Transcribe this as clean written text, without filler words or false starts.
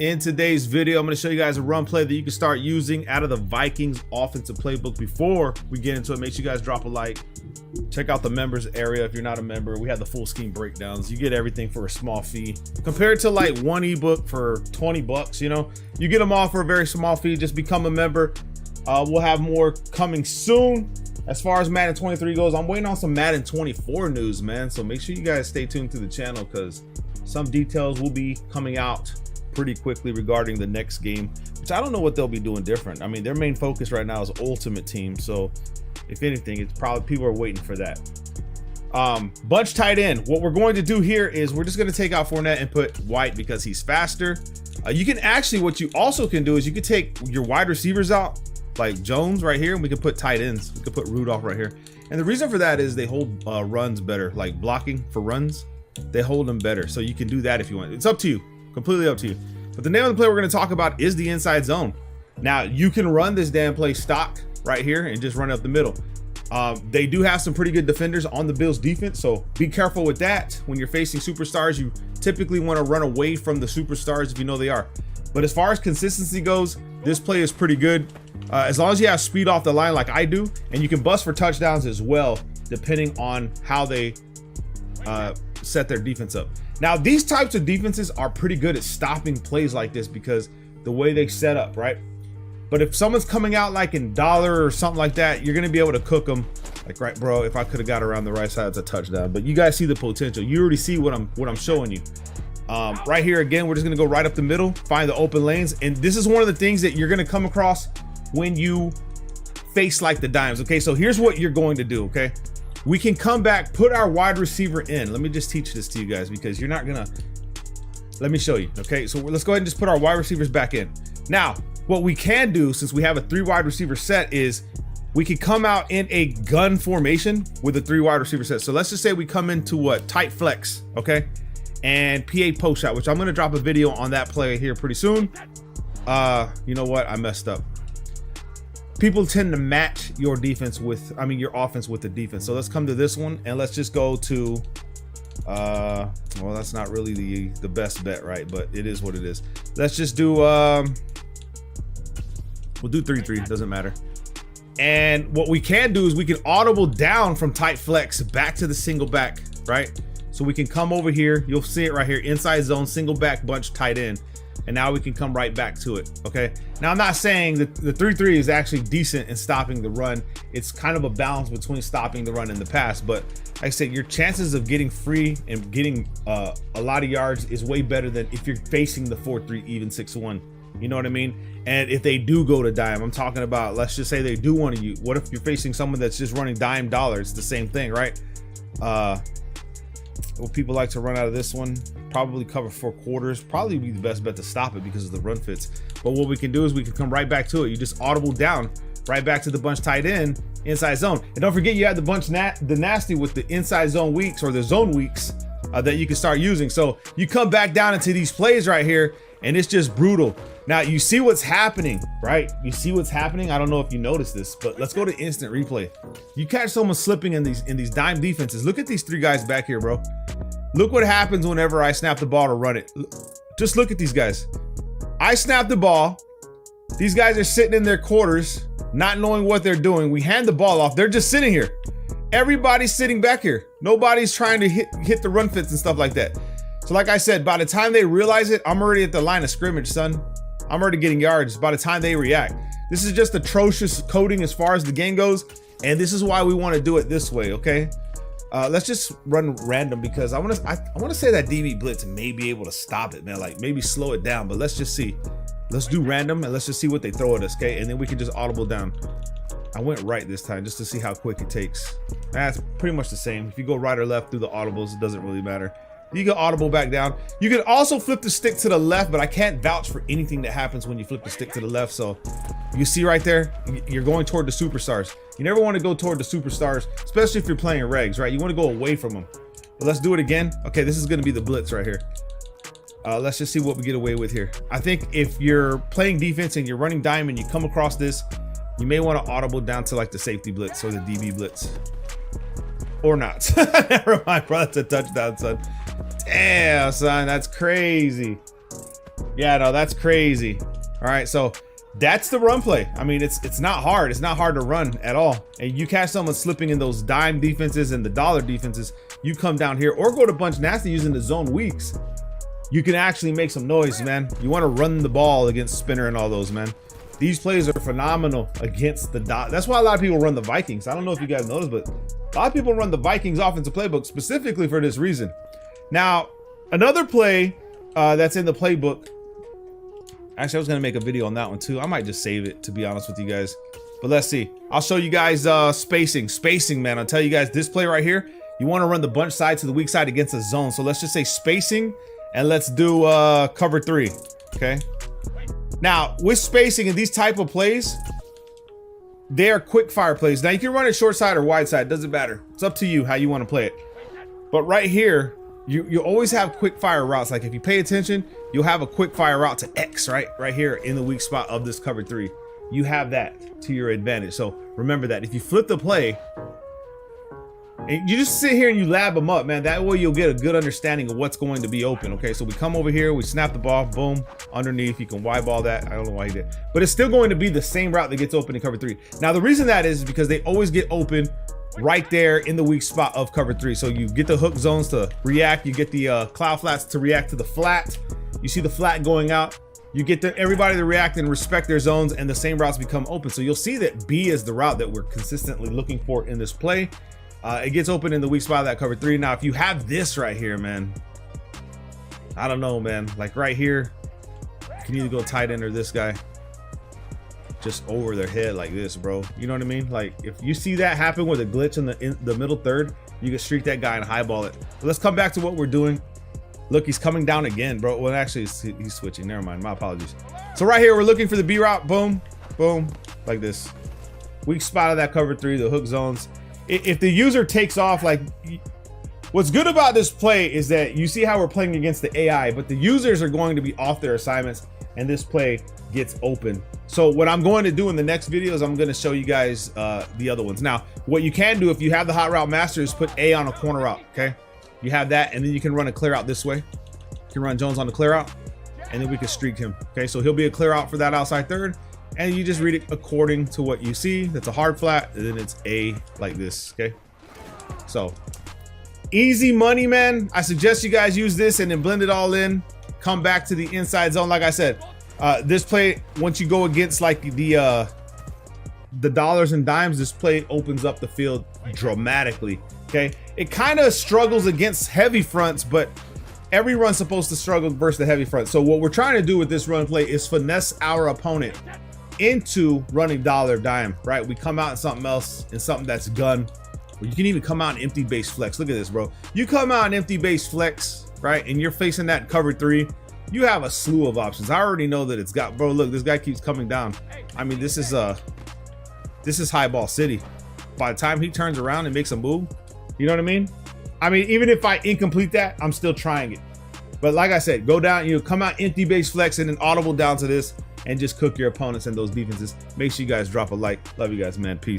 In today's video, I'm going to show you guys a run play that you can start using out of the Vikings offensive playbook. Before we get into it, make sure you guys drop a like. Check out the members area if you're not a member. We have the full scheme breakdowns. You get everything for a small fee. Compared to like one ebook for 20 bucks, you know, you get them all for a very small fee. Just become a member. We'll have more coming soon. As far as Madden 23 goes, I'm waiting on some Madden 24 news, man. So make sure you guys stay tuned to the channel because some details will be coming out pretty quickly regarding the next game, which I don't know what they'll be doing different. I mean, their main focus right now is Ultimate Team, so if anything, it's probably people are waiting for that. Bunch tight end. What we're going to do here is we're just going to take out Fournette and put White because he's faster. You can actually, what you also can do is you can take your wide receivers out, like Jones right here, and we can put tight ends. We could put Rudolph right here. And the reason for that is they hold runs better, like blocking for runs. They hold them better, so you can do that if you want. It's up to you. Completely up to you. But the name of the play we're going to talk about is the inside zone. Now you can run this damn play stock right here and just run up the middle. They do have some pretty good defenders on the Bills defense, so be careful with that. When you're facing superstars, you typically want to run away from the superstars if you know they are. But as far as consistency goes, this play is pretty good. As long as you have speed off the line like I do, and you can bust for touchdowns as well, depending on how they set their defense up. Now, these types of defenses are pretty good at stopping plays like this because the way they set up, right? But if someone's coming out like in dollar or something like that, you're going to be able to cook them. Like, right, bro, if I could have got around the right side, it's a touchdown. But you guys see the potential. You already see what I'm showing you. Right here, again, we're just going to go right up the middle, find the open lanes. And this is one of the things that you're going to come across when you face like the dimes. Okay, so here's what you're going to do, okay? We can come back, put our wide receiver in. Let me just teach this to you guys because you're not gonna, let me show you. Okay, so let's go ahead and just put our wide receivers back in. Now, what we can do, since we have a 3 wide receiver set, is we can come out in a gun formation with a 3 wide receiver set. So let's just say we come into what, tight flex, okay? And PA post shot, which I'm gonna drop a video on that play here pretty soon. You know what, I messed up. People tend to match your defense with, your offense with the defense. So let's come to this one and let's just go to, well, that's not really the best bet, right? But it is what it is. Let's just do, we'll do 3-3, doesn't matter. And what we can do is we can audible down from tight flex back to the single back, right? So we can come over here, you'll see it right here, inside zone, single back, bunch, tight end. And now we can come right back to it, okay? Now, I'm not saying that the 3-3 is actually decent in stopping the run. It's kind of a balance between stopping the run and the pass. But like I said, your chances of getting free and getting a lot of yards is way better than if you're facing the 4-3, even 6-1. You know what I mean? And if they do go to dime, I'm talking about, let's just say they do want to use, what if you're facing someone that's just running dime dollar? It's the same thing, right? Well, people like to run out of this one, probably cover 4 quarters, probably be the best bet to stop it because of the run fits. But what we can do is we can come right back to it. You just audible down right back to the bunch tight end, inside zone. And don't forget, you have the bunch the nasty with the inside zone weeks or the zone weeks that you can start using. So you come back down into these plays right here and it's just brutal. Now you see what's happening, right? You see what's happening. I don't know if you noticed this, but let's go to instant replay. You catch someone slipping in these dime defenses. Look at these 3 guys back here, bro. Look what happens whenever I snap the ball to run it. Just look at these guys. I snap the ball. These guys are sitting in their quarters, not knowing what they're doing. We hand the ball off. They're just sitting here. Everybody's sitting back here. Nobody's trying to hit the run fits and stuff like that. So like I said, by the time they realize it, I'm already at the line of scrimmage, son. I'm already getting yards by the time they react. This is just atrocious coding as far as the game goes. And this is why we want to do it this way, okay? Let's just run random because I want to say that DB blitz may be able to stop it, man. Like maybe slow it down, but let's just see. Let's do random and let's just see what they throw at us, okay? And then we can just audible down. I went right this time just to see how quick it takes. That's pretty much the same. If you go right or left through the audibles, it doesn't really matter. You can audible back down. You can also flip the stick to the left, but I can't vouch for anything that happens when you flip the stick to the left. So you see right there, you're going toward the superstars. You never want to go toward the superstars, especially if you're playing regs, right? You want to go away from them. But let's do it again. Okay, this is going to be the blitz right here. Let's just see what we get away with here. I think if you're playing defense and you're running dime and you come across this, you may want to audible down to like the safety blitz or the DB blitz. Or not. Never mind, bro. That's a touchdown, son. Damn, son, that's crazy. Yeah, no, that's crazy. All right, so that's the run play. I mean, it's not hard. It's not hard to run at all. And you catch someone slipping in those dime defenses and the dollar defenses, you come down here or go to bunch nasty using the zone weeks. You can actually make some noise, man. You want to run the ball against spinner and all those, man. These plays are phenomenal against the dot. That's why a lot of people run the Vikings. I don't know if you guys noticed, but a lot of people run the Vikings offensive playbook specifically for this reason. Now, another play that's in the playbook. Actually, I was gonna make a video on that one too. I might just save it, to be honest with you guys. But let's see. I'll show you guys spacing, man. I'll tell you guys this play right here. You want to run the bunch side to the weak side against a zone. So let's just say spacing, and let's do cover 3. Okay. Now, with spacing and these type of plays, they are quick fire plays. Now, you can run it short side or wide side. Doesn't matter. It's up to you how you want to play it. But right here, you always have quick fire routes. Like if you pay attention, you'll have a quick fire route to X, right here in the weak spot of this cover 3. You have that to your advantage. So remember that. If you flip the play, and you just sit here and you lab them up, man, that way you'll get a good understanding of what's going to be open. Okay, so we come over here, we snap the ball, boom, underneath. You can Y ball that. I don't know why he did, but it's still going to be the same route that gets open in cover 3. Now, the reason that is because they always get open right there in the weak spot of cover 3. So you get the hook zones to react. You get the cloud flats to react to the flat. You see the flat going out. You get everybody to react and respect their zones, and the same routes become open. So you'll see that B is the route that we're consistently looking for in this play. It gets open in the weak spot of that cover 3. Now, if you have this right here, man, I don't know, man. Like right here, you can either go tight end or this guy just over their head like this, bro. You know what I mean? Like if you see that happen with a glitch in the middle third, you can streak that guy and highball it. But let's come back to what we're doing. Look, he's coming down again, bro. Well, actually, he's switching. Never mind. My apologies. So right here, we're looking for the B route. Boom, boom, like this. Weak spot of that cover 3, the hook zones. If the user takes off, like what's good about this play is that you see how we're playing against the AI, but the users are going to be off their assignments and this play gets open. So what I'm going to do in the next video is I'm going to show you guys the other ones. Now, what you can do if you have the hot route master is put A on a corner route. Okay. You have that, and then you can run a clear out this way. You can run Jones on the clear out, and then we can streak him. Okay. So he'll be a clear out for that outside third. And you just read it according to what you see. That's a hard flat, and then it's A like this, okay? So, easy money, man. I suggest you guys use this and then blend it all in. Come back to the inside zone. Like I said, this play, once you go against like the dollars and dimes, this play opens up the field dramatically, okay? It kind of struggles against heavy fronts, but every run's supposed to struggle versus the heavy front. So what we're trying to do with this run play is finesse our opponent into running dollar dime, right? We come out in something else, in something that's gun, or you can even come out in empty base flex. Look at this, bro. You come out in empty base flex, right? And you're facing that cover 3. You have a slew of options. I already know that it's got, bro, look, this guy keeps coming down. I mean, this is high ball city. By the time he turns around and makes a move, you know what I mean? I mean, even if I incomplete that, I'm still trying it. But like I said, go down, you come out empty base flex and then audible down to this and just cook your opponents and those defenses. Make sure you guys drop a like. Love you guys, man. Peace.